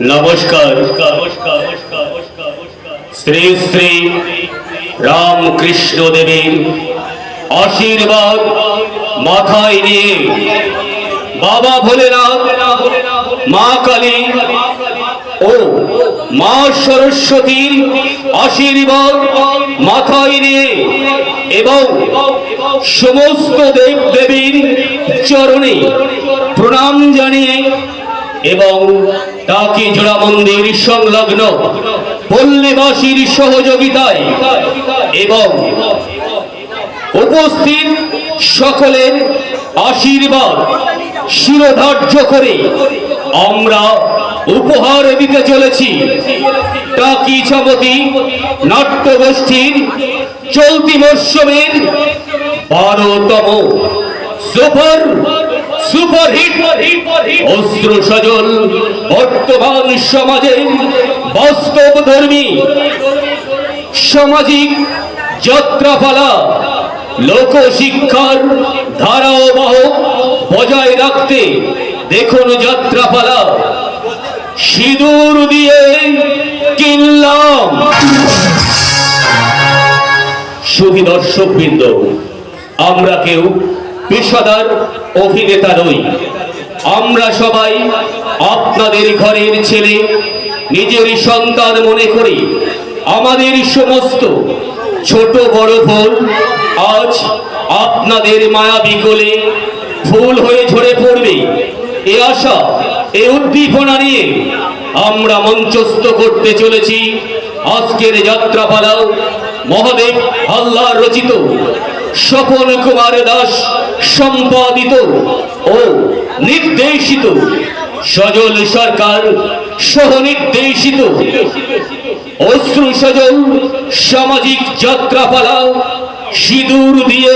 নমস্কার। শ্রী শ্রী রামকৃষ্ণ দেবের আশীর্বাদ মাথায় নিয়ে বাবা ভোলেনাথ, মা কালী ও মা সরস্বতীর আশীর্বাদ মাথায় নিয়ে এবং সমস্ত দেব দেবীর চরণে প্রণাম জানিয়ে এবং টাকি জোড়া মন্দির সংলগ্ন পল্লীবাসীর সহযোগিতায় এবং উপস্থিত সকলের আশীর্বাদ শিরোধার্য করে আমরা উপহার দিতে চলেছি টাকি চামতি নাট্যগোষ্ঠীর চলতি মরশুমের 12তম সুপারহিট অস্ত্র সজল বর্তমান সমাজের বাস্তবধর্মী সামাজিক যাত্রাপালা লোকশিক্ষার ধারাবাহ বজায় রাখতে দেখুন যাত্রাপালা সিঁদুর দিয়ে কিনলাম। সুধী দর্শকবৃন্দ, আমরা কেউ পেশাদার অভিনেতা নই, আমরা সবাই আপনাদের ঘরের ছেলে, নিজের সন্তান মনে করি আমাদের সমস্ত ছোট বড় ভুল আজ আপনাদের মায়াবী কোলে ফুল হয়ে ঝরে পড়বে এ আশা, এ উদ্দীপনা নিয়ে আমরা মঞ্চস্থ করতে চলেছি আজকের যাত্রাপালা। মহাদেব হালদার রচিত, স্বপন কুমার দাস সম্পাদিত ও নির্দেশিত, সজল সরকার সহ নির্দেশিত অশ্রু সজল সামাজিক যাত্রাপালা সিঁদুর দিয়ে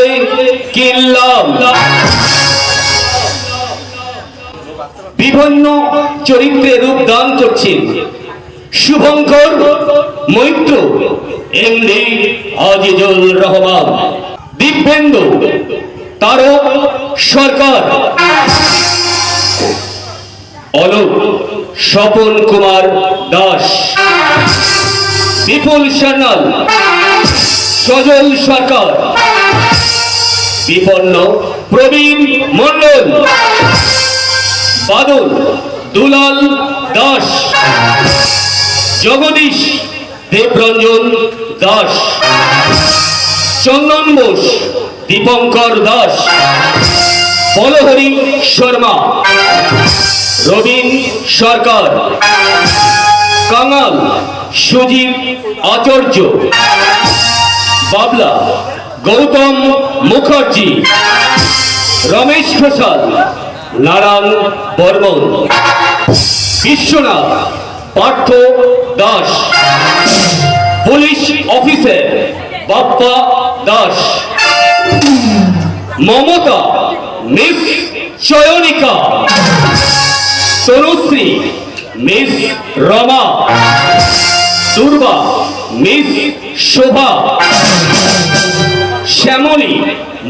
কিনলাম। বিভিন্ন চরিত্রে রূপদান করছেন শুভঙ্কর মৈত্র, এমডি আজিজুল রহমান, দিব্যেন্দু তারক সরকার, অলোক স্বপন কুমার দাস, বিপুল সান্যাল, সজল সরকার, বিপন্ন প্রবীণ মন্ডল, বাদল দুলাল দাস, জগদীশ দেবরঞ্জন দাস, চন্দন বোস, দীপঙ্কর দাস, বলহরি শর্মা, রবীন সরকার, কাঙাল Sujit Acharya, Babla Goutam Mukherjee, Ramesh Ghoshal, Narayan Barman, Biswanath Partha Das, police officer Bappa Das, Mamata miss Chayanika, Tanushree miss Rama, Durba miss Shobha, Shyamali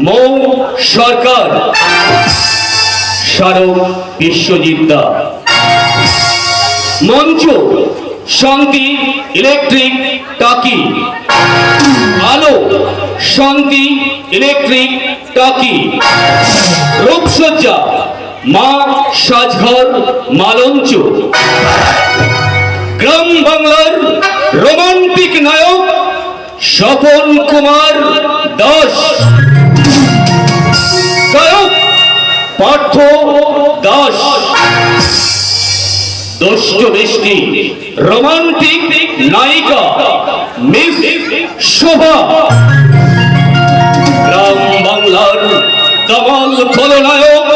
Mou Sarkar, Sharad Biswajit দা। মঞ্চ শান্তি ইলেকট্রিক টাকি, আলো শান্তি ইলেকট্রিক টাকি, রূপসজ্জা মা সাজঘর মালঞ্চ, গ্রাম বাংলার রোমান্টিক নায়ক স্বপন কুমার দাস, গায়ক পার্থ দাস, দুষ্ট মিষ্টি রোমান্টিক নায়িকা মিস শোভা, গ্রাম বাংলার কামাল খলনায়ক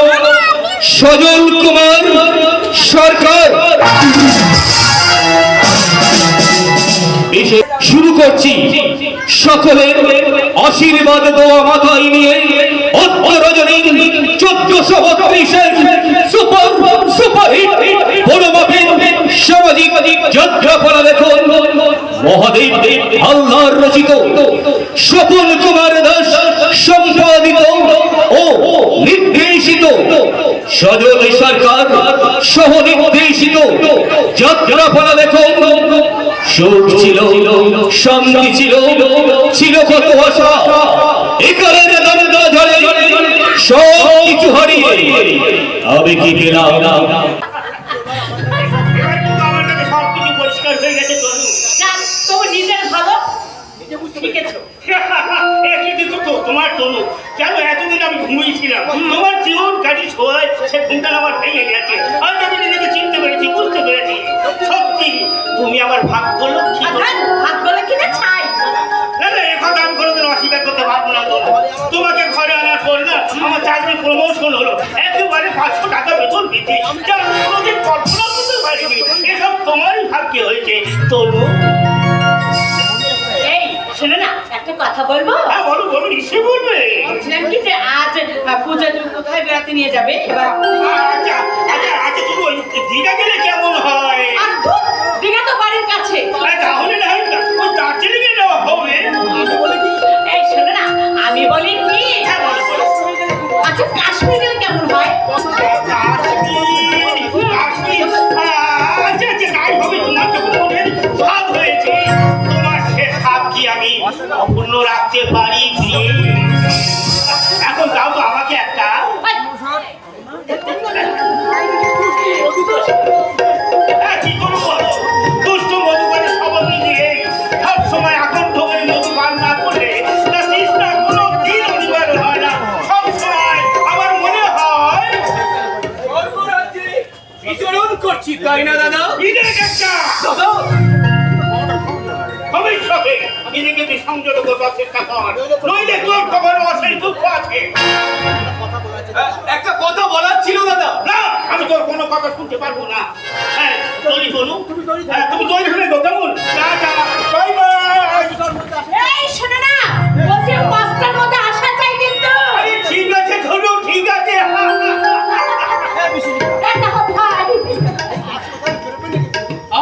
সজল কুমার সরকার। শুরু করছি সকলের আশীর্বাদ দোয়া মাথায় নিয়ে রজনীর 1432-এর সুপারহিট বড়মাপের সামাজিক যাত্রাপালা দেখুন মহাদেব হালদার রচিত, স্বপন কুমার দাস সম্পাদিত ও নির্দেশিত সজল সরকার সহ নির্দেশিত যাত্রাপালা দেখুন। সুখ ছিল, শান্তি ছিল, ছিল কত আশা, একালের দ্বন্দ্ব ঝড়ে সব কিছু হারিয়ে আমি কি পেলাম। তোমার তনু কেন এতদিন আমি ঘুমিয়েছিলাম, তোমার জীবন কাজী ছোঁয়ায় সে ঘুমটা আমার ভেঙে গেছে। আজ আমি নিজেকে চিনতে পেরেছি, বুঝতে পেরেছি সত্যি তুমি আমার ভাগ্য লক্ষ্মী। ভাগ্য লক্ষ্মী না ছাই। না না, এখন আমি কোনোদিন অস্বীকার করতে পারবো না। তোমাকে ঘরে আনার পর না আমার চাকরি প্রমোশন হলো, একেবারে 500 টাকা বেতন দিতে, যা আমি কোনোদিন কল্পনা করতে পারিনি। এসব তোমারই ভাগ্যে হয়েছে তনু। শোনো না, একটা কথা বলবো? হ্যাঁ বলো বলো, নিশ্চয়ই বলবে। বলছিলাম কি যে আজ পূজা তুমি কোথায় বেড়াতে নিয়ে যাবে এবার? আচ্ছা আচ্ছা আচ্ছা, তুমি ওই দীঘা গেলে কেমন হয়? আর ধুর, দীঘা তো বাড়ির কাছে। তাহলে না হয় ওই দার্জিলিং এ যাওয়া হবে। এই শোনো না, আমি বলি কি, হ্যাঁ বলো বলো। আচ্ছা কাশ্মীর গেলে কেমন হয়? কাশ্মীর আচ্ছা আচ্ছা, তাই হবে। তোমার যখন মনের ভাব হয়েছে, তোমার সে ভাব কি আমি অপূর্ণ রাখতে পারি? এখন দাও তো আমাকে একটা। কি করবো বলো, দুষ্ট মধুবানের স্বভাব নিয়ে সব সময় আকণ্ঠ করে মধু পান না করলে তা তৃষ্ণা কোনো দিন অনিবার্য হয় না। সব সময় আমার মনে হয় স্বর্গরাজ্যে বিচরণ করছি, তাই না দাদা? ঈদের একটা দাদা ভবিষ্যতে নিজেকে সংযত করবার চেষ্টা কর, নইলে তোর খবর অসের দুঃখ আছে। একটা কথা বলার ছিল দাদা। না, আমি তোর কোনো কথা শুনতে পারবো না। হ্যাঁ তৈরি বলু, হ্যাঁ তুমি তৈরি হলে তো কেমন? Bye bye. এই শোনো না, বলছি 5টার মধ্যে আসা চাই কিন্তু। আরে ঠিক আছে ধরো, ঠিক আছে। একটা কথা,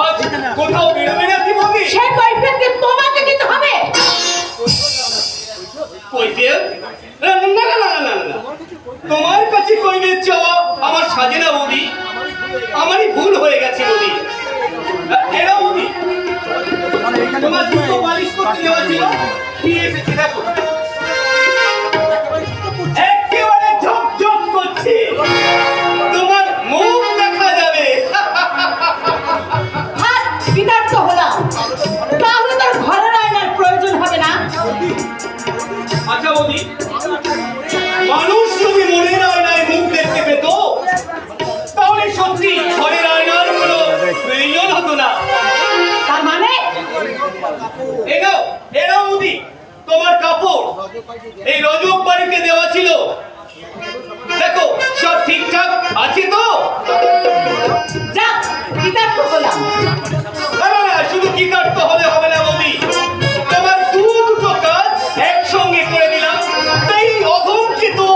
আজ কোথাও বেরোবে না কি বলবি? সেই কৈফিয়তকে তোমাকে দিতে হবে। কৈফিয়ত? না না না না না, তোমার কাছে কৈফিয়ত চাওয়া আমার সাজে না বৌদি, আমারই ভুল হয়ে গেছে বৌদি। এরা বৌদি, তোমার জুতো পালিশ করতে দেওয়া ছিল, কি এসেছে দেখো, একেবারে ঝকঝক করছে, তোমার মুখ দেখা যাবে। আর বিদার্থ হলাম, তাহলে তোর ঘরের আয়নার প্রয়োজন হবে না। আচ্ছা বৌদি, মানুষ যদি মনের আয়নায় মুখ দেখতে পেত, তাহলে সত্যি ঘরের আয়নার কোনো প্রয়োজন হতো না। তার মানে এগো এরা বৌদি, তোমার কাপড় এই রজক বাড়িতে দেওয়া ছিল, দেখো সব ঠিকঠাক আছে তো? যা বিদার্থ হলাম। না না না, শুধু কি কাটতে হলে হবে না বৌদি, তোমার দুটো কাজ একসঙ্গে করে দিলাম, তাই অধমকে তো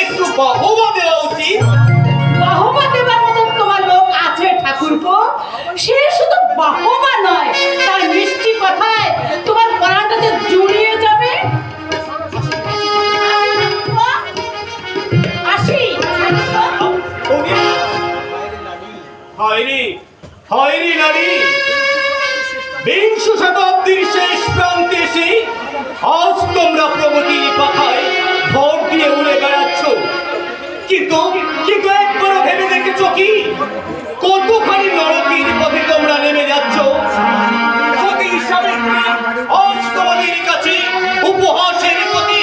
একটু বাহবা দেওয়া উচিত। বাহবা দেবার মতো তোমার লোক আছে ঠাকুরপো, সে শুধু বাহবা নয়, তার মিষ্টি কথায় তোমার পরাটা যে জুড়িয়ে যাবে। আসি। হায়রে হায়রে নারী, বিংশ শতাব্দীর শেষ প্রান্তে এসে আজ তোমরা প্রগতির পাখায় ভর দিয়ে উড়ে বেড়াচ্ছ, কিন্তু কিন্তু একবারও ভেবে দেখেছ কি কতখানি নরকের পথে তোমরা নেমে যাচ্ছ? সতী সাবিত্রী আজ তোমাদের কাছে উপহাসের প্রতি।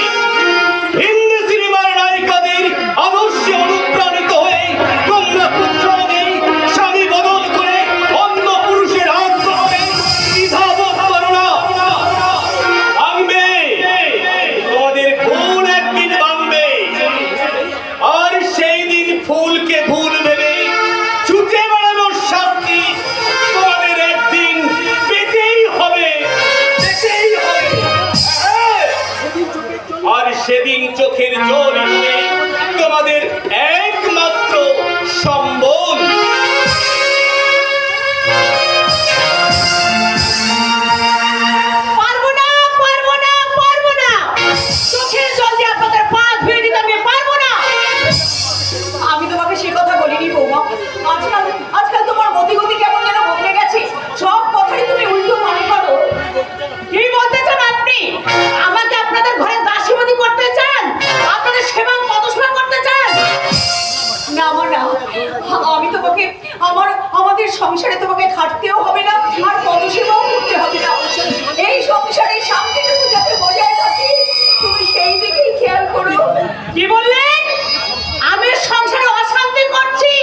হিন্দি সিনেমার নায়িকাদের আদর্শে অনুপ্রাণিত হয়ে তোমরা পুত্রদের স্বামী বদল করে অন্য পুরুষের হাত ধরে দ্বিধাবোধ করো না। ভাঙবে, তোমাদের ভুল একদিন ভাঙবে, আর সেই দিন ফুলকে ভুল ভেবে ছুটে বেড়ানোর শাস্তি সংসারে তোমাকে খাটতেও হবে না, আর পদসেবাও করতে হবে না। এই সংসারে শান্তিটুকু যাতে বজায় থাকে তুমি সেই দিকেই খেয়াল করো। কি বললেন? আমি সংসারে অশান্তি করছি?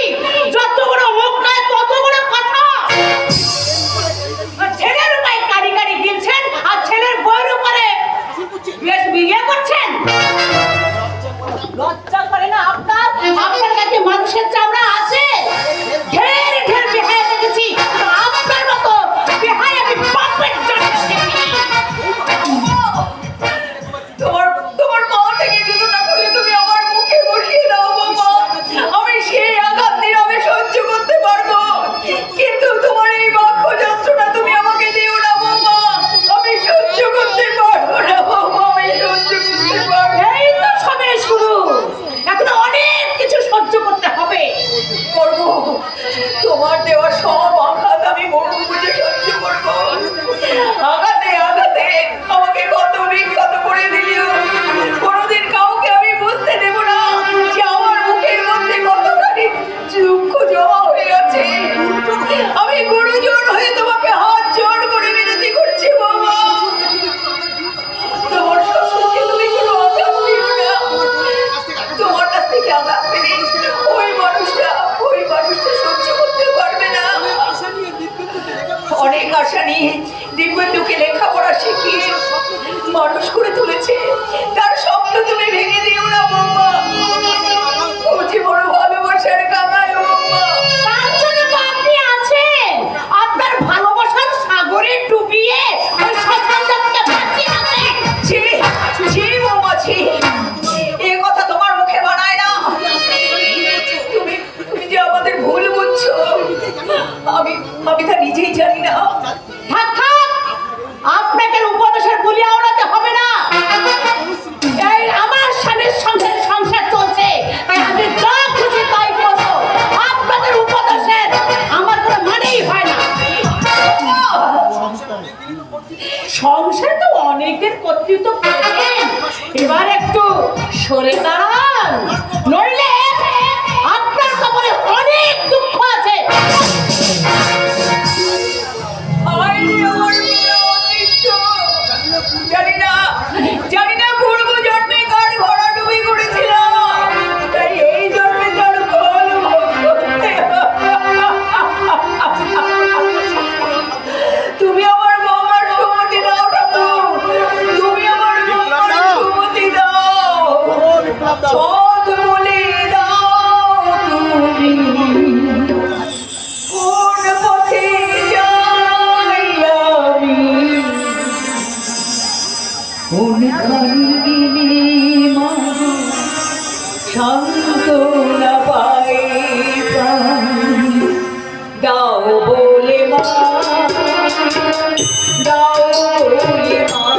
যত বড় মুখ নয় তত বড় কথা। ছেলের উপরে কারি কারি গিলছেন আর ছেলের বউয়ের উপরে বেশ বিয়ে করছেন। লজ্জা করে না আপনার? আপনার কাছে মানুষের চামড়া আছে? ঢের ঢের বেহায়া দেখেছি, আপনার মতো বেহায়া আমি বাপের জন্য দেখিনি। তোমার মা থেকে জুতোটা খুলে তুমি আমার মুখে বসিয়ে দাও বাবা, আমি সেই আঘাত নীরবে সহ্য করতে পারবো, কিন্তু তোমার এই বাক্য যন্ত্রণা তুমি আমাকে দিও না বাবা, আমি সহ্য করতে পারবো না বাবা, আমি সহ্য করতে পারবো। এই তো সবে শুরু, এখন অনেক কিছু সহ্য করতে হবে। করবো, তোমার দেওয়া সব আঘাত আমি মরণ বুঝে সহ্য করবো। আঘাতে আঘাতে আমাকে কত বিখ্যাত করে দিলিও কোনোদিন কাউকে আমি বুঝতে দেব না যে আমার মুখের মধ্যে কতখানি দুঃখ জমা হয়ে আছে। আমি গুরুজন হয়ে তোমাকে হাত জোড় করে মিনতি করছি বাবা, তোমার শ্বশুরকে তুমি কোনো আঘাত দিও না। তোমার কাছ থেকে আঘাত পেলে ওই মানুষটা সহ্য করতে পারবে না। অনেক আশা নিয়ে দিব্যেন্দুকে লেখাপড়া শিখিয়ে মানুষ করে তুলেছে, তার স্বপ্ন তুমি ভেঙে দিও না বাবা। ও যে বড় ভালোবাসার কাঙাল বাবা, তার জন্য তো আপনি আছেন। আপনার ভালোবাসার সাগরে ডুবিয়ে ওই সন্তানকে বাঁচিয়ে রাখেন। ছি বাবা, ছি, এ কথা তোমার মুখে বানায় না। তুমি যে আমাদের ভুল বুঝছো, আমি তা নিজেই জানি না। থাক থাক, আপনাকে উপদেশের বলি আওড়াতে হবে না। এই আমার স্বামীর সঙ্গে সংসার চলছে, তাই আমি যা খুশি তাই করবো। আপনাদের উপদেশের আমার কোনো মানেই হয় না। সংসার তো অনেকের কর্তৃত্ব করেছেন, এবার একটু সরে দাঁড়ান, নইলে আপনার কপালে অনেক দুঃখ আছে। জানি না পূর্ব জন্মে কার ভরাডুবি করেছিলাম, তাই এই জন্মে তার ফল ভোগ করতে হবে। তুমি আমার বৌমার সুমতি দাও ঠাকুর, তুমি আমার বৌমার সুমতি দাও, পথ বলে দাও তুমি কোন পথে যাই আমি, কোনখানি গেলে মা সান্ত্বনা পাই প্রাণ, দাও বলে মা, দাও বলে মা,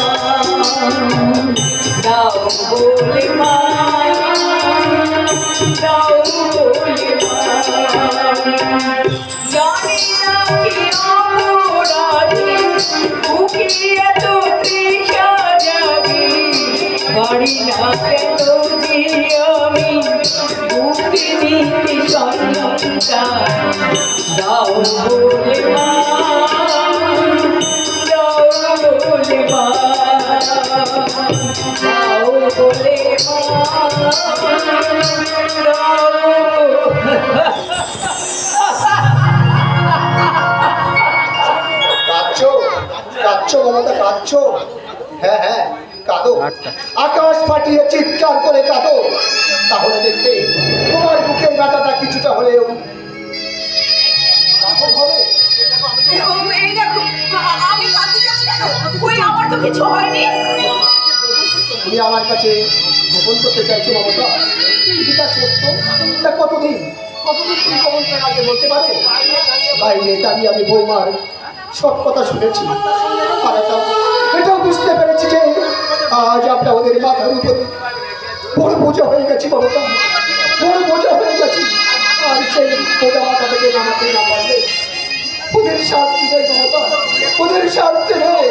দাও বলে মা, দাও বলে মা। জানি না কি অপরাধে বুকে এত তৃষা জাগে, পারি না কেন যে আমি বুকে নিতে সন্তান, দাও বলে মা, দাও বলে মা, দাও বলে মা, দাও। কাঁদছো মমতা, কাঁদছো? হ্যাঁ হ্যাঁ কাঁদো, আকাশ ফাটিয়ে চিৎকার করে কাঁদো, তাহলে দেখবে তোমার বুকের ব্যথাটা কিছুটা হলেও লাঘব হবে। এই দেখো, আমি কাঁদতে যাবো কেন? ওই আমার তো কিছু হয়নি। তুমি আমার কাছে গোপন করতে চাইছো মমতা? এটা সত্য, তা কতদিন তুমি গোপন করে আগে বলতে পারো? বাইরে দাঁড়িয়ে আমি বৌমার সব কথা শুনেছি, আর এটাও বুঝতে পেরেছি যে আজ আমরা ওদের মাথার উপরে বড় বোঝা হয়ে গেছি মমতা, বড় বোঝা হয়ে গেছি। আর সেই বোঝা মাথা থেকে নামাতে না পারলে ওদের শান্তি নেই মমতা, ওদের শান্তি নেই।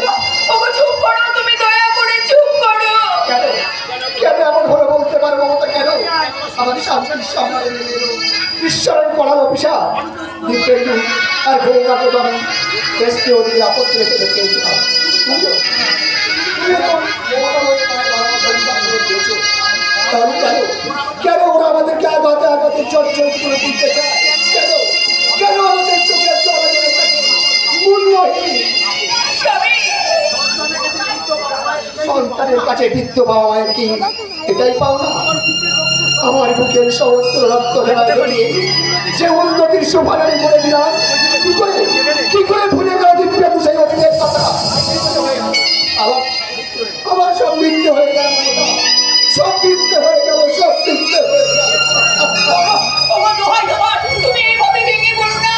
চুপ করো, তুমি দয়া করে চুপ করো। কেন কেন এমন হলো বলতে পারো মমতা? কেন আমার শান্তির সামনে ঈশ্বরের করার অভিশাপ? দীপেন্দু আর বৌমাকে তো আমি দেশকে ওদের আপদ রেখে দেখেছিলাম। তাহলে কেন কেন ওরা আমাদেরকে আঘাতে আঘাতে চর্চর করে তুলতে চায়? কেন কেন আমাদের চোখের মূল্যহীন সন্তানের কাছে বৃদ্ধ বাবা মায়ের কি এটাই পাও না? আমার বুকের সমস্ত রক্ত ঢেলায় ধরিয়ে যে উন্নতির সোপানে করে দিলাম, কি করে ভুলে গেল দিব্যেন্দু সেই অতীতের কথা? আমার সব মিথ্যে হয়ে গেল, সব মিথ্যে হয়ে গেল, সব মিথ্যে হয়ে গেল। তুমি এইভাবে ভেঙে পড়ো না।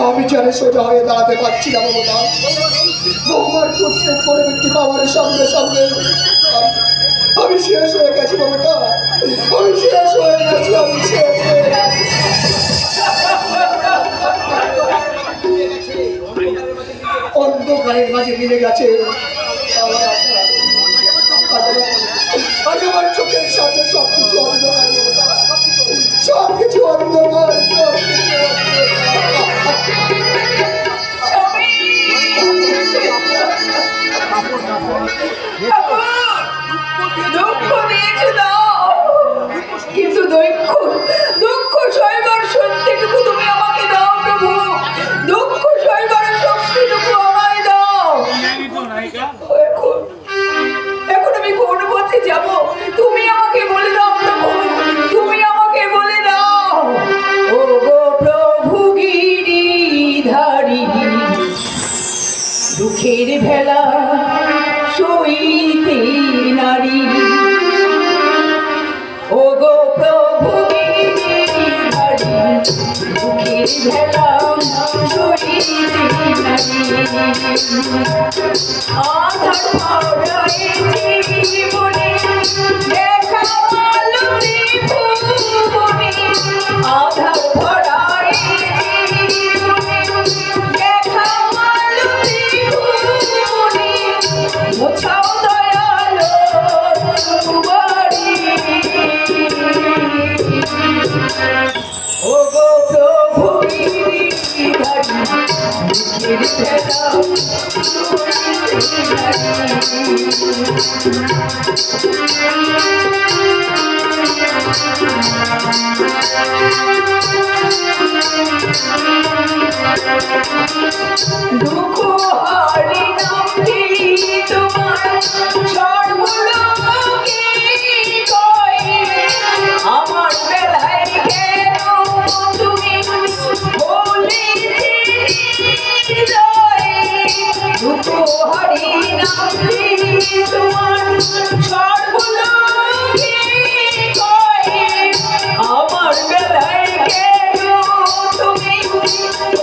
আমি জানে সোজা হয়ে দাঁড়াতে পারছি না মমতা। বৌমার প্রস্তুত পরবর্তী পাওয়ার সঙ্গে সঙ্গে আমি শেষ হয়ে গেছি মমতা, আমি শেষ হয়ে গেছি, আমি শেষ হয়ে গেছি। অন্ধকারের মাঝে মিলে গেছে আমার আশা। আজ আমার চোখের সামনে সবকিছু অন্ধকার মমতা, সবকিছু অন্ধকার, সবকিছু দুঃখ দিয়েছে দাও, কিন্তু দুঃখ সইবার শক্তিটুকু তুমি আমাকে দাও প্রভু, দুঃখ সইবার শক্তিটুকু আমায় দাও। এখন আমি কোন পথে যাব তুমি আমাকে বলে দাও প্রভু, তুমি আমাকে বলে দাও। ও গো প্রভু গিরিধারী, দুঃখের ভেলা সইতে নারী, ও গো প্রভু গিরিধারী, দুঃখের ভেলা সইতে নারী। আধার ভরায় জীবনে দেখা আলো ত্রিভুবনে, আধার ভরায় জীবনে দেখা আলো ত্রিভুবনে, মোছাও দয়ালো বাড়ি। ও গো প্রভু গিরিধারী, দুঃখের ভেলা দুঃখ হারি নামটি তোমার সর্বলোকে কয়, আমার বেলায় কেন তুমি বলিতে হৃদয়ে, দুঃখ হারি নামটি তোমার সর্বলোকে কয়, আমার বেলায় কেন তুমি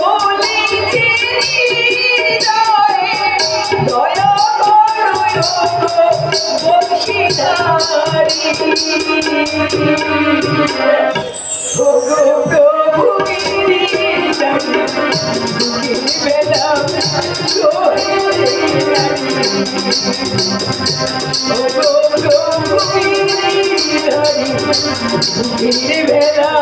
বলিতে হৃদয়ে, দয়া করো বংশীধারী। ও গো প্রভু গিরিধারী, দুঃখের বেলা সইতে নারী, ও গো প্রভু গিরিধারী, দুঃখের বেলা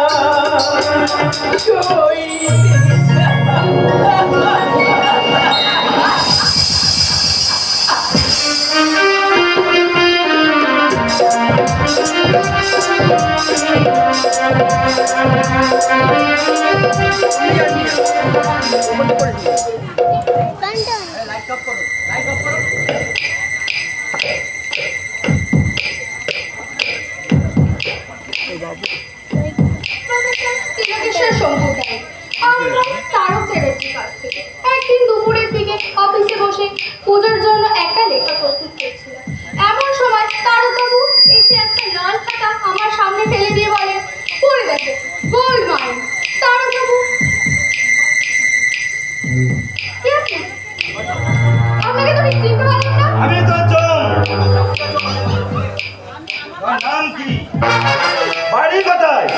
একদিন দুপুরের দিকে অফিসে বসে পুজোর জন্য একটা লেখা প্রস্তুত করছিলাম। এমন সময় তারকবাবু এসে একটা লাল খাতা আমার সামনে ফেলে দিয়ে বলেন, পড়ে দেখো গোল্ড মাইন। তারকবাবু, কি আছে? আপনাকে তো ঠিক চিনতে পারলেন না। আমি তো জম। নাম কি? বাড়ি কোথায়?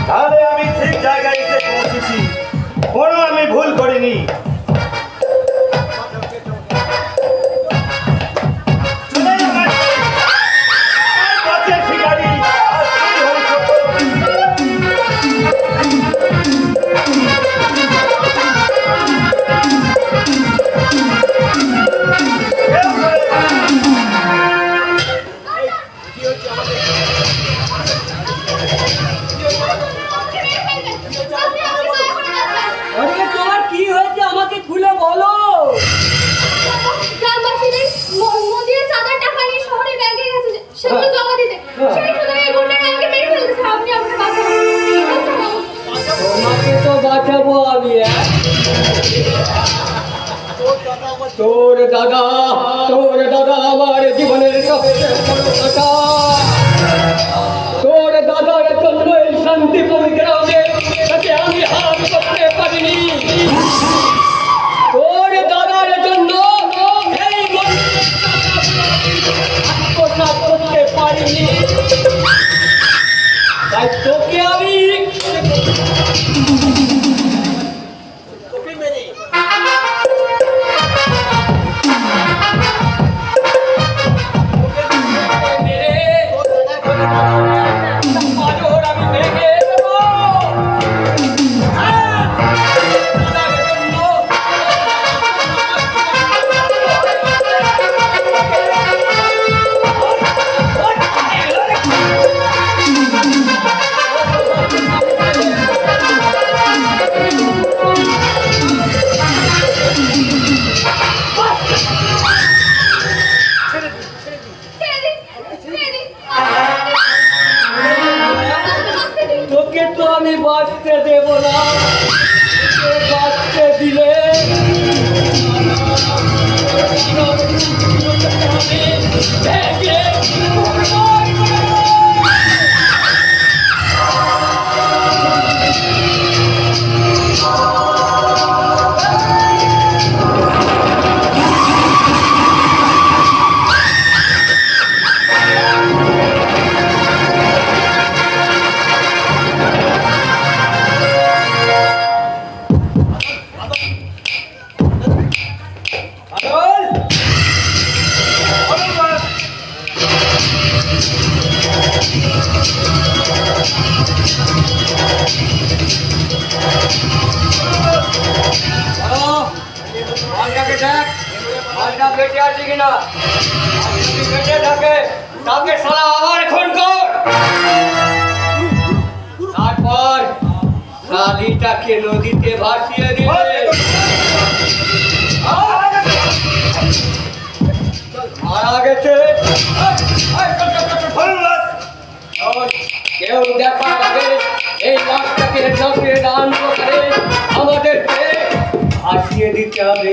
তাহলে আমি ঠিক জায়গায় এসে পৌঁছেছি, কোনো আমি ভুল করিনি। আরে তোমার কি হয়েছে আমাকে খুলে বলো। গ্রামবাসীদের মন্দিরে চাঁদার টাকা নিয়ে শহরে ব্যাংকে গেছে সেগুলো জমা দিতে। সেই সুযোগে এই গুন্ডারা আমাকে মেরে ফেলেছে। আপনি আমাকে বাঁচান। তোমাকে তো বাঁচাবো আমি। তোর দাদা আমার জীবনের সবচেয়ে বড় কথা। তোর দাদার জন্য এই শান্তিপুর গ্রামে তাকে আমি হাত করতে পারিনি। তোর দাদার জন্য এই আত্মসাৎ করতে পারিনি। তাই তোকে আমি তোকে তো আমি বাঁচতে দেব না। বাঁচতে দিলে বেঁচে আছে কিনা? বেঁচে থাকে তাকে সারা আবার খুন কর। তারপর শালিটাকে নদীতে ভাসিয়ে দিবে। মারা গেছে কেউ দেখার আগে এই লাশটাকে নাকে দান করে আমাদেরকে ভাসিয়ে দিতে হবে।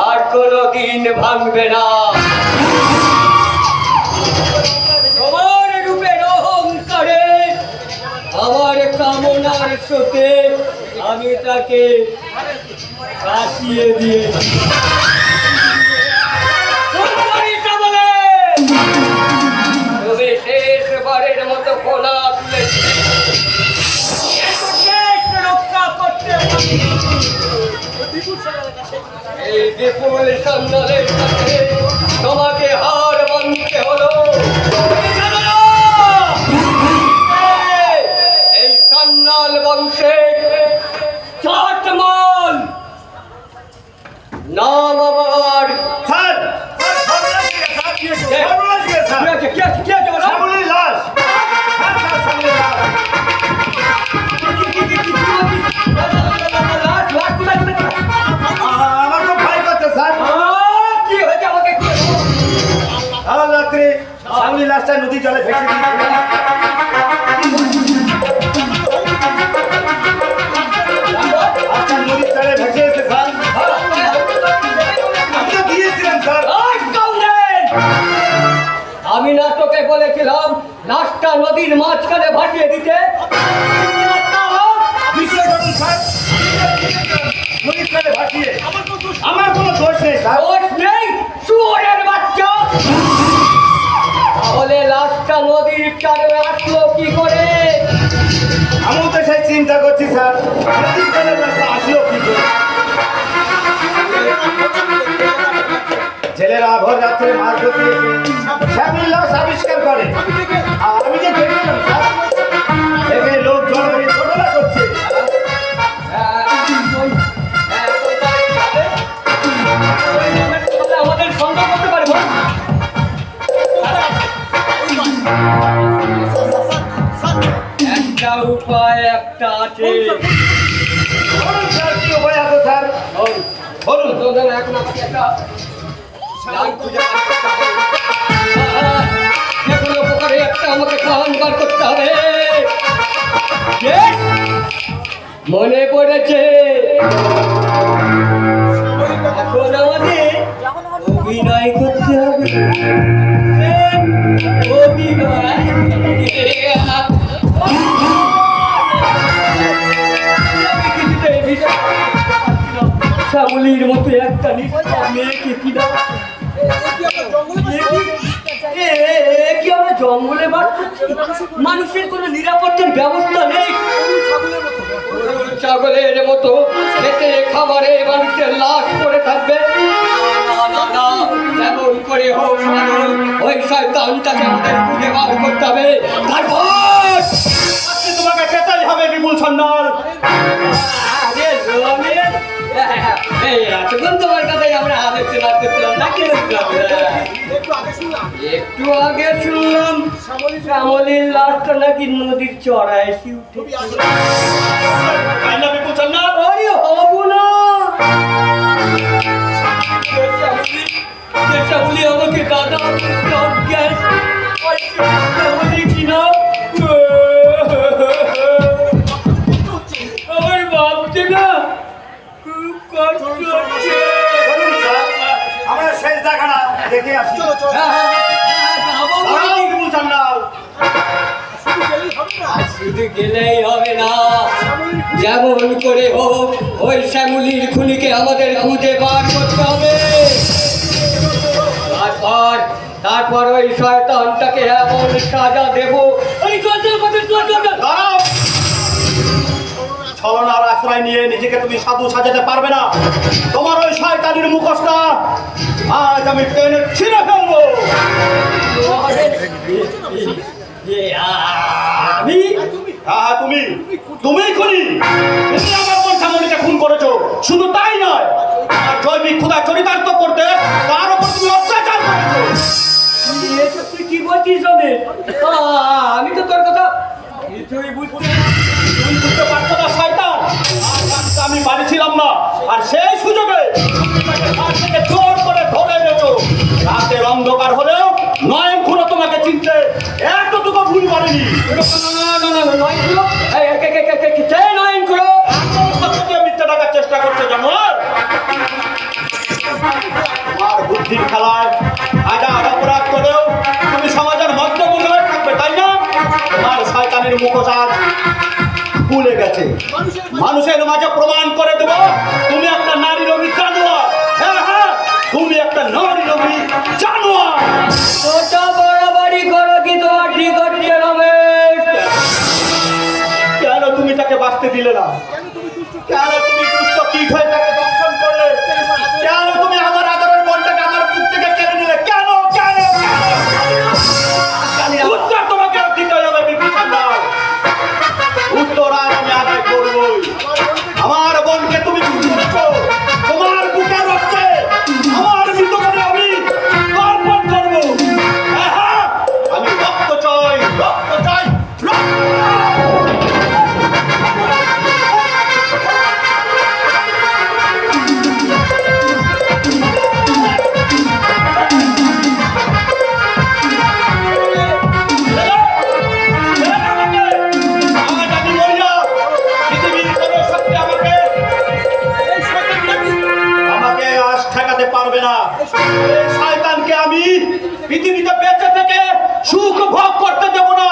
আর কোনদিন ভাঙবে না। তোমার রূপের অহংকারে আমার কামনার স্রোতে আমি তাকে ভাসিয়ে দিয়েছি। তুমি শেষবারের মতো খোলা তুলেছি, রক্ষা করতে এই বিপুল সন্ন্যাসের কাছে তোমাকে হার মানতে হলো। এই কি আছে বলো? শ্যামলীর লাশ। হ্যাঁ স্যার, শ্যামলীর লাশ। আমার তো ভয় করছে স্যার। কি হয়েছে আমাকে কি বলো? কাল রাত্রে শ্যামলীর লাশটা নদীর জলে ভেসে দিয়েছে। আচ্ছা, নদীর জলে ভেসে এসে স্যার। আমি তো দিয়েছিলাম স্যার। আমি না তোকে বলেছিলাম লাশটা নদীর মাঝখানে ভাসিয়ে দিতে? বিশ্বাস করুন স্যার, নদীর জলে ভাসিয়ে আমার কোনো দোষ নেই স্যার। দোষ নেই, শুয়োরের বাচ্চা। তাহলে লাশটা নদীর চারে আসলো কি করে? আমি তো সেই চিন্তা করছি স্যার, নদীর জলে লাশটা আসলো কি করে। জেলেরা ভোর রাত্রে মাছ ধরতে এসে শ্যামলীর লাশ আবিষ্কার করে। আর আমি যে দেখলাম স্যার, এখানে লোক জড়ো হয়ে ছোটলা করছে। আমাদের সন্দেহ করতে পারবো। একটা উপায় একটা আছে। বলুন স্যার, কি উপায় আছে স্যার? বলুন। তোদের এখন আমাকে একটা লাল খুঁজে বার করতে হবে। যে কোনো প্রকারে একটা আমাকে প্ল্যান বার করতে হবে। Yes! মনে পড়েছে, এখন আমাদের অভিনয় করতে হবে। অভিনয় আমি কিছুতেই বিচার শ্যামলীর মতো একটা নিষ্পাপ মেয়েকে কিনা কি আমরা জঙ্গলে বাস করছি? মানুষের কোনো নিরাপত্তার ব্যবস্থা নেই। ছাগলের মতো খেতে খাবারে মানুষের লাশ পড়ে থাকবে। এমন করে হোক মানুষ ওই শয়তানটাকে আমাদের খুঁজে বার করতে হবে। তারপর আজকে তোমাকে পেতেই হবে বিপুল সন্ন্যাল। আরে রমেশ, এই এতক্ষণ তোমার কথাই আমরা আলোচনা করছিলাম না কি? একটু আগে শুনলাম শ্যামলীর লাশটা নাকি নদীর চড়ায় এসে উঠে। তাই না বিপুল সন্ন্যাল? আরে হবো না, যে শ্যামলী আমাকে দাদা জ্ঞান শ্যামলী কিনা আমার ভাবছে না খুব কষ্ট হচ্ছে। বলুন স্যার, আমরা শেষ দেখানা দেখে আসি। দাঁড়াও বিপুল সন্ন্যাল। শুধু গেলেই হবে না, যেমন করে হোক ওই শ্যামলীর খুনিকে আমাদের খুঁজে বার করতে হবে। তারপর ওই শয়তানটাকে এমন সাজা দেবো। দাঁড়াও। ছলনার আশ্রয় নিয়ে নিজেকে তুমি সাধু সাজাতে পারবে না। তোমার ওই শয়তানির মুখোশটা আজ আমি টেনে ছিঁড়ে ফেলবো। আমি হ্যাঁ, তুমি খুনি। তুমি আমার বোন শ্যামলীকে খুন করেছো। শুধু তাই নয়, আমার জৈবিক ক্ষুধা চরিতার্থ করতে তার উপর তুমি অত্যাচার করেছো। এসব তুই কি বলছিস রমেশ? আমি তো তোর কথা কিছুই বুঝছি না। তুমি বুঝতে পারছো না শয়তান? আজ আমি বাড়ি ছিলাম না, আর সেই সুযোগে তোমাকে ঘাট থেকে জোর করে ধরে এনেছো। রাতের অন্ধকার হলেও নয়ন খুঁড়ো তোমাকে চিনতে এতটুকু ভুল করেনি। মিথ্যা টাকার চেষ্টা করছো জানোয়ার। তোমার বুদ্ধির খেলায় হাজার অপরাধ করেও তুমি সমাজের মধ্যমূল্য হয়ে থাকবে, তাই না? তোমার শয়তানের মুখোশ আজ খুলে গেছে। মানুষের মাঝে প্রমাণ করে দেব তুমি একটা নারী রবি জানোয়ার। হ্যাঁ হ্যাঁ, তুমি একটা নারী রবি জানোয়ার। ওটা বাড়াবাড়ি করো কি তোমার ঠিক হচ্ছে রমেশ? কেন তুমি তাকে বাঁচতে দিলে না? কেন তুমি দুষ্ট কীট হয়ে তাকে দংশন করলে? কেন তুমি আমার আদরের মনটাকে আমার বুক থেকে কেড়ে নিলে? কেন কেন কেন? উত্তর তোমাকে দিতে হবে বিপুল সন্ন্যাল। উত্তর আর আমি আদায় করবই। আমার বোনকে তুমি খুন করেছো। তোমার বুকের রক্তে আমার মৃত করে আমি অর্পণ করবো। হ্যাঁ, পৃথিবীতে বেঁচে থেকে সুখ ভোগ করতে দেব না,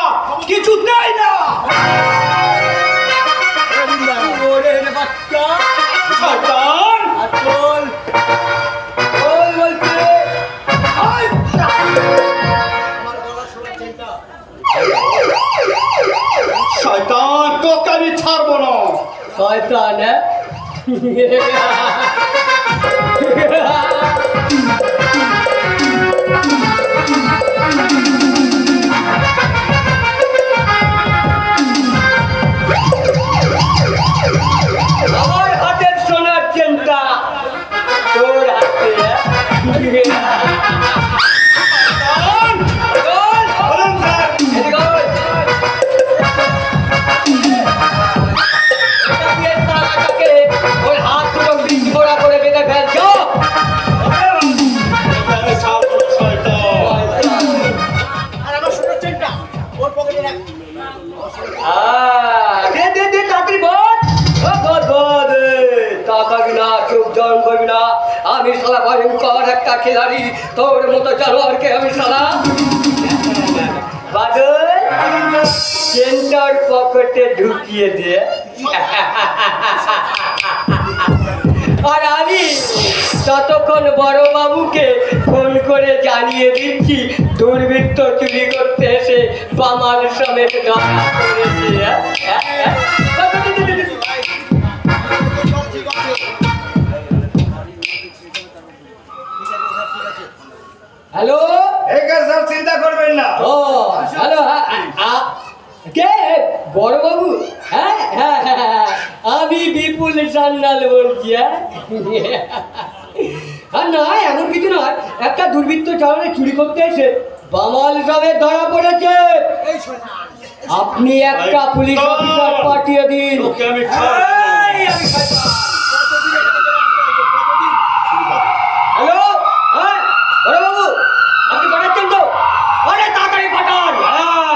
কিছুতেই না। ওরে বাচ্চা শয়তান! আর বল বলছে আয়! শয়তান, তোকে আমি ছাড়বো না। শয়তান আমার হাতের সোনার চেনটা তোর হাতে শয়তান! বলুন স্যার। ওর হাত দুটো বৃষ্টি ভরা করে বেঁধে ফেলছো এখানে ছাড়বো না, শয়তান। দে তাড়াতাড়ি বল তাকাবি না, চুপ জন করবি না। আমি সালা ভয়ঙ্কর একটা খেলাড়ি, তোর মতো জানোয়ারকে আমি সালা বাদল চেনটার পকেটে ঢুকিয়ে দিয়ে আর আমি ততক্ষণ বড় বাবুকে ফোন করে জানিয়ে দিচ্ছি দুর্বৃত্ত চুরি করতে এসে বামাল সমেত ধরা পড়েছে। হ্যালো স্যার চিন্তা করবেন না। ও হ্যালো কে বড় বাবু? হ্যাঁ হ্যাঁ হ্যাঁ আমি বিপুল সান্যাল বলছি। আর নয় এমন কিছু নয়, একটা দুর্বৃত্ত চালানে চুরি করতে এসে বামাল সমেত ধরা পড়েছে। আপনি একটা পুলিশ অফিসার পাঠিয়ে দিন। তোকে আমি ছাড়বো না। হ্যালো হ্যাঁ বড় বাবু আপনি পাঠাচ্ছেন তো? আরে তাড়াতাড়ি পাঠান। হ্যাঁ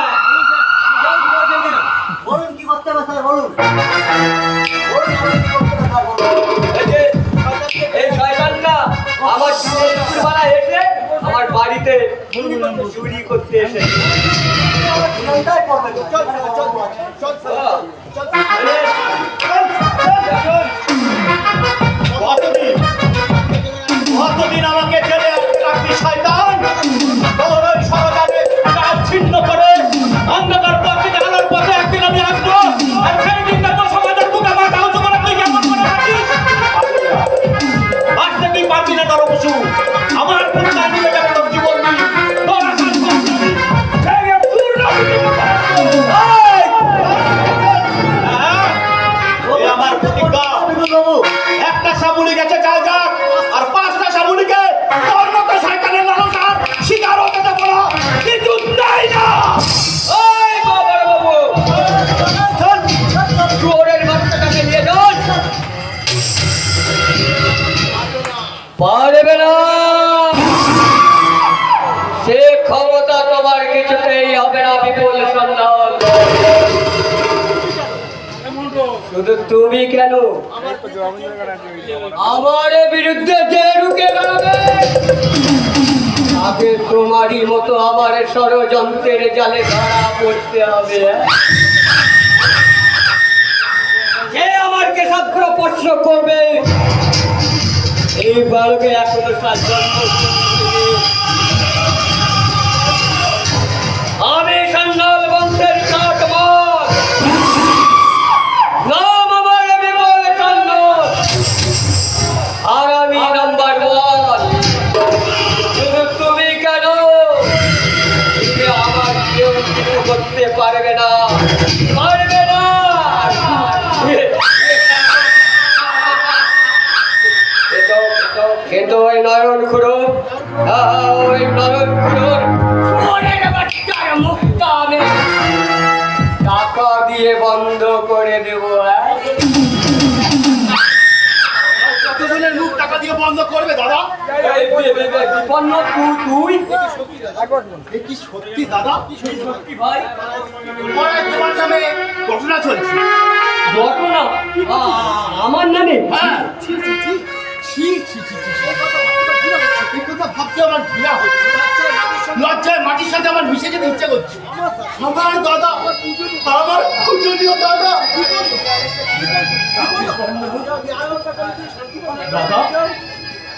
বলুন কি করতে হবে স্যার, বলুন। এই শয়তানটা আমার দুপুরবেলা এসে আমার বাড়িতে চুরি করতে এসে কতদিন আমাকে জেলে রাখবি শয়তান? তোর ওই সরকারে কাজ ছিন্ন করে অন্ধকার পথ থেকে আলোর পথে একদিন আমি আসবো, আর সেই দিনটা তোর সমাজের বুকে আমার কাউচ করে তুই কেমন করে রাখিস? আসতে তুই পারবি না তোর পশু, আমার পুরোটা নিয়ে যাবে তোর জীবন নিয়ে। তোর আসার ভেঙে চূর্ণ আমার প্রতিজ্ঞা, একটা সামুলি গেছে যাও যাক, আর 5টা সামুলিকে তোর মতো শয়তানের লালসার শিকার হতে দেবো না, কিছু দেয় না। ওই বড় বাবু চোরের বাচ্চাটাকে নিয়ে যান। পারবে না, সে ক্ষমতা তোমার কিছুতেই হবে না বিপুল সন্ন্যাল। শুধু তুমি কেন আমার বিরুদ্ধে যে রুখে দাঁড়াবে, আগে তোমারই মতো আমার ষড়যন্ত্রের জালে ধরা পড়তে হবে। যে আমার কেশাগ্র প্রশ্ন করবে এই বালকে এখনো জন্ম আমি সন্ন্যাল বংশের ষাট মাস নাম আমার বিমল সন্ন্যাল, আর আমি নাম্বার 1। শুধু তুমি কেন, তুমি আমার কেউ কিছু করতে পারবে না, পারবে না। কিন্তু ওই নয়ন খুড়ো, ওই নয়ন খুড়োর চোরের বাচ্চার মুখটা আমি টাকা দিয়ে বন্ধ করে দেবো। কতজনের মুখ টাকা দিয়ে বন্ধ করবে দাদা? বিপন্ন তুই এ কি সত্যি দাদা? সত্যি ভাই তোমার নামে ঘটনা চলছে। ঘটনা আমার নামে? হ্যাঁ। ছি ছি ছি ছি ছি ছি ছি ছি। এই কথা ভাবতে আমার ঘৃণা হচ্ছে। লজ্জায় মাটির সাথে আমার মিশে যেতে ইচ্ছে করছে। আমার দাদা, আমার পূজনীয় দাদা। দাদা,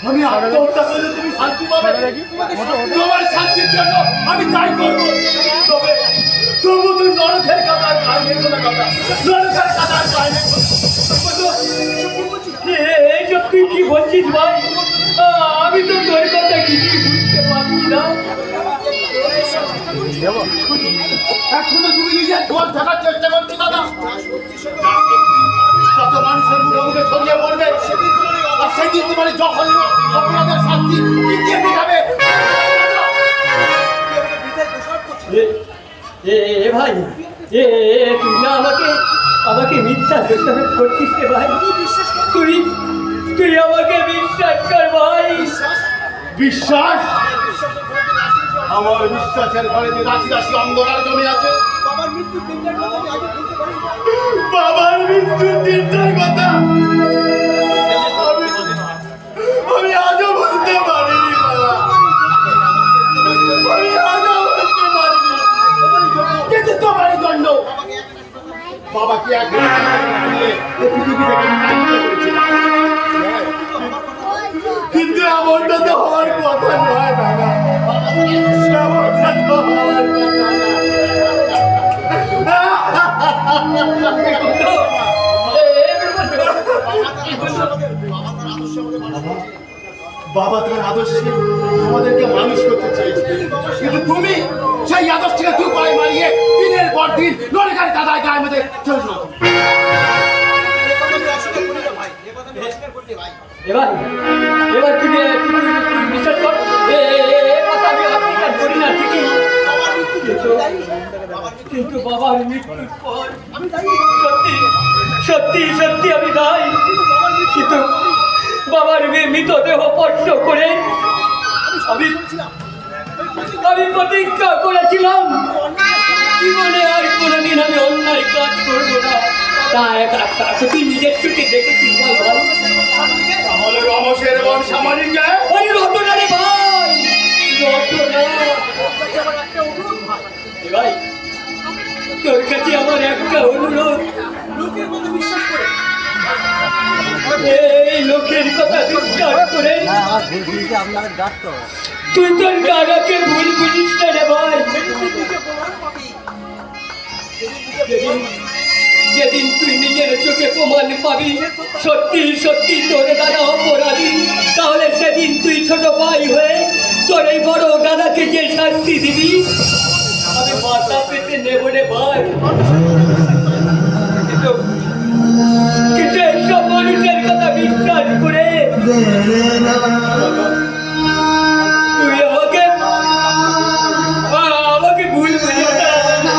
আমি আত্মহত্যা করলে তুমি শান্তি পাবে? তোমার শান্তির জন্য আমি তাই করবো। তবু তুই নরকের কাদার গায়ে মেখো না দাদা, নরকের কাদার গায়ে মেখো। এইসব তুই কি বলছিস ভাই? আমি তো তোর কথা কিছুই বুঝতে পারছি না। এখনো তুমি নিজের ঘর থাকার চেষ্টা করছো দাদা। কত মানুষের মুখে ছড়িয়ে পড়বে, আর সেদিন তোমার জঘন্য অপরাধের শাস্তি কি দিয়ে মেটাবে? এ ভাই, তুই না আমাকে মিথ্যা দোষারোপ করছিস রে ভাই। তুই আমাকে বিশ্বাস কর ভাই। বিশ্বাস? আমার বিশ্বাসের ঘরে যে রাশি রাশি অন্ধকার জমে আছে। বাবার মৃত্যুর দিনটার কথা আমি আজও বলতে পারিনি বাবা, আমি আজও বলতে পারিনি। কিন্তু তোমারই দণ্ড বাবাকে এক পৃথিবী থেকে বিতাড়িত করেছিল। কিন্তু এমনটা তো হওয়ার কথা নয় বাবা, এমনটা তো হওয়ার কথা নয়। বাবা তার আদর্শে আমাদেরকে মানুষ করতে চেয়েছে, কিন্তু তুমি সেই আদর্শকে দু পায়ে মারিয়ে দিনের পর দিন নরকের কাদায় গায়ে মেরে চলে যাও। এবার তুই বিশ্বাস কর, কথা আমি অস্বীকার করি না ঠিকই, কিন্তু বাবার মৃত্যুর পর সত্যি আমি দায়ী। কিন্তু বাবার মৃতদেহ স্পর্শ করে আমি প্রতিজ্ঞা করেছিলাম জীবনে আর কোনোদিন আমি অন্যায় কাজ করবো না। তা তুই নিজের চোখে দেখেছিস বল ভাই? তাহলে রমেশের বংশ আমারই যায়। ওই রটনা রে ভাই, রটনা। ভাই তোর কাছে আমার একটা অনুরোধ, এই লোকের কথা বিশ্বাস করে তুই তোর দাদাকে ভুল বুঝিস না রে ভাই। যেদিন তুই নিজের চোখে প্রমাণ পাবি সত্যি তোর দাদা অপরাধী, তাহলে সেদিন তুই ছোট ভাই হয়ে তোর এই বড় দাদাকে যে শাস্তি দিবি আমি মাথা পেতে নেব রে ভাই। কিন্তু এইসব মানুষের কথা বিশ্বাস করে তুই আমাকে ভুল বুঝিস না।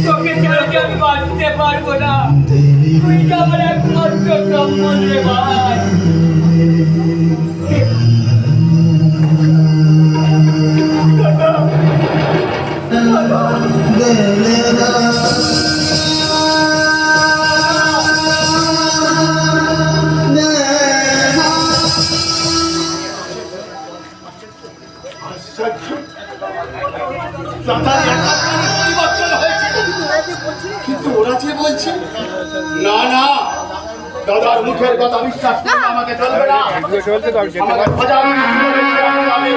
তোকে ছাড়া কি আমি বাঁচতে পারবো না? তুই তো আমার একমাত্র সম্বল রে ভাই। পরিবর্তন হয়েছে, কিন্তু ওরা যে বলছে না না, দাদার মুখের কথা বিশ্বাস করে আমাকে চলবে না। আমাকে খোঁজা আমি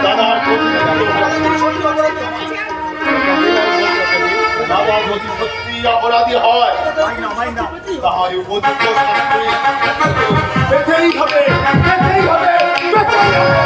দাদার দাদা যদি সত্যি অপরাধী হয় তাহলে উপযুক্ত শাস্তি পেতেই হবে, পেতেই হবে, পেতেই হবে।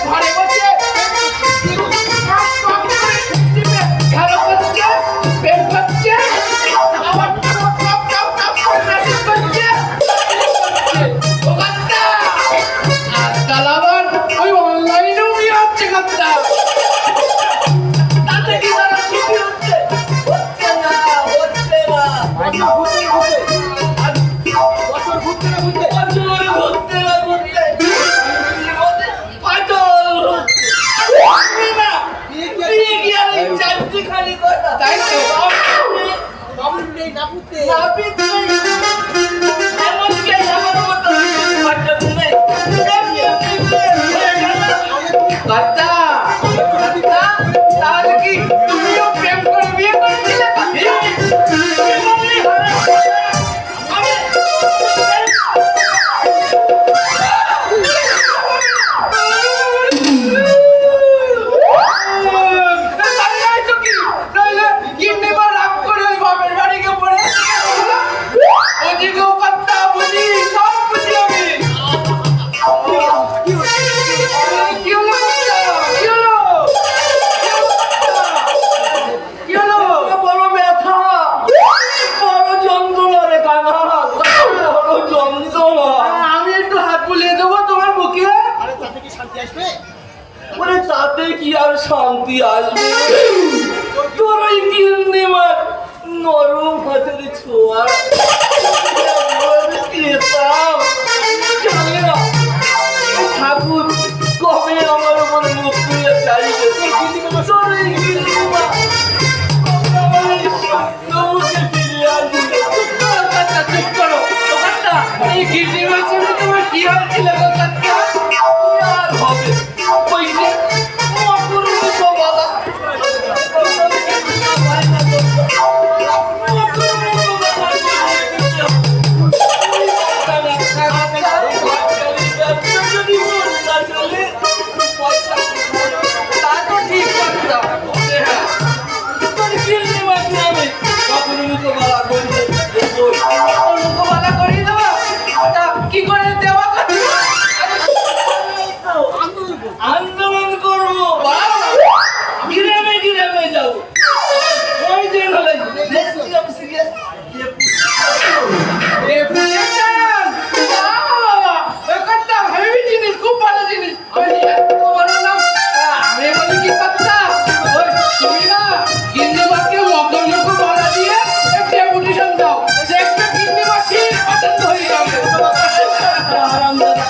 ঘরে বসে খেলা করছে, বের করছে, আবার টপ টপ টপ টপ করে মেসেজ করছে। ওখানটা আজকাল আবার ওই অনলাইনেও বিয়ে হচ্ছে কথা। তাতে কি তারা খুশি হচ্ছে? হচ্ছে না, হচ্ছে না। বছর ঘুরতে না ঘুরতে বছর ঘুরতে না ঘুরতে জীবনে পাগল হচ্ছে না। বিয়ে কি আর এই চারটিখানি কথা? তাই তো বাবুর নেই না ঘুরতে নাপিত নেই। এমন কে আমার মতো বাচ্চা নেই। হয়ে গেল। বাচ্চা, বাচ্চা, তাহলে কি তুমিও প্রেম করে বিয়ে করেছিলে? আমি একটু হাত বুলিয়ে দেবো তোমার বুকে। আরে তাতে কি শান্তি আসবে? ওরে তাতে কি আর শান্তি আসবে? তোর ওই গিন্নিমার নরম হাতের ছোঁয়া পেতাম। জানি না ঠাকুর কবে আমার উপরে মুখ তুলে চাইবে। তোর ওই গিন্নিমা কবে আমার এই শক্ত মুখে ফিরে আসবে। চুপ করো কাকা, চুপ করো। কাকা, এই গিন্নিমার সঙ্গে তোমার কি হয়েছিল গো কাকা? আর হবে ওই যে অপূর্ব বাবা কি করে দেওয়া আন্দোলন করবো, গ্রামে গ্রামে যাবো। ওই দিন হলে খুব ভালো জিনিস। আমি বলি কি কথা, তুমি না গিন্নিমাকে মকর মকর ভাড়া দিয়ে ডেপুটেশন দাও, দেখবে গিন্নিমা ঠিক পছন্দ হয়ে যাবে। আরামদাদা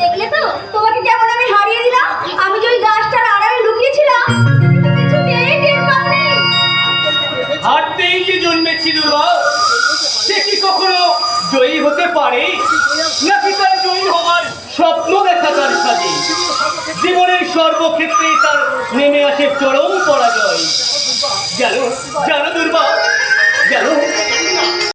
দেখলে তো তোমাকে কেমন আমি হারিয়ে দিলাম। আমি যে ওই গাছটার আড়ালে লুকিয়েছিলাম কিছুতেই টের পাওনি। হারতেই যে জন্মেছিল বা সে কি কখনো জয়ী হতে পারে, নাকি তার জয়ী হওয়ার স্বপ্ন দেখা তার সাথে জীবনের সর্বক্ষেত্রে তার নেমে আসে চরম পরাজয়। জানো জানো দুর্বা, জানো